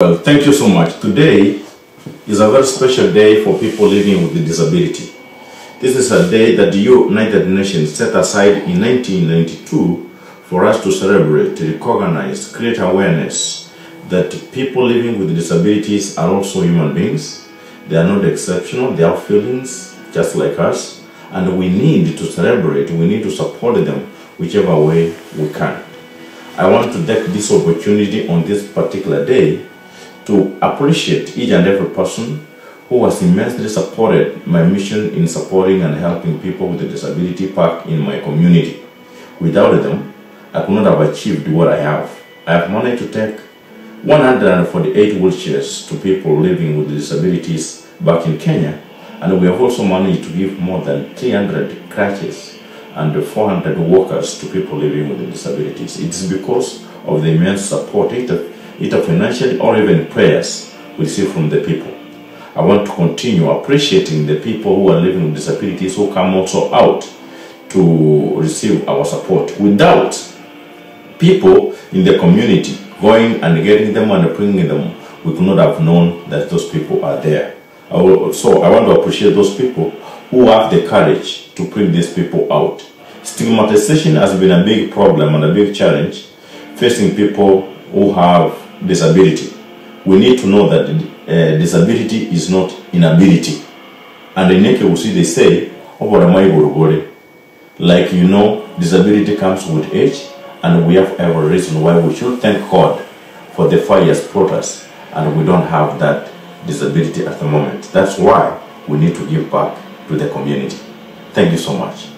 Well, thank you so much. Today is a very special day for people living with a disability. This is a day that the United Nations set aside in 1992 for us to celebrate, recognize, create awareness that people living with disabilities are also human beings. They are not exceptional. They have feelings just like us, and we need to celebrate, we need to support them whichever way we can. I want to take this opportunity on this particular day to appreciate each and every person who has immensely supported my mission in supporting and helping people with a disability back in my community. Without them, I could not have achieved what I have. I have managed to take 148 wheelchairs to people living with disabilities back in Kenya, and we have also managed to give more than 300 crutches and 400 walkers to people living with disabilities. It's because of the immense support, either financially or even prayers we receive from the people. I want to continue appreciating the people who are living with disabilities who come also out to receive our support. Without people in the community going and getting them and bringing them, we could not have known that those people are there. So I want to appreciate those people who have the courage to bring these people out. Stigmatization has been a big problem and a big challenge facing people who have disability. We need to know that disability is not inability. And in Ekeusi they say, like you know, disability comes with age, and we have every reason why we should thank God for the 5 years brought us, and we don't have that disability at the moment. That's why we need to give back to the community. Thank you so much.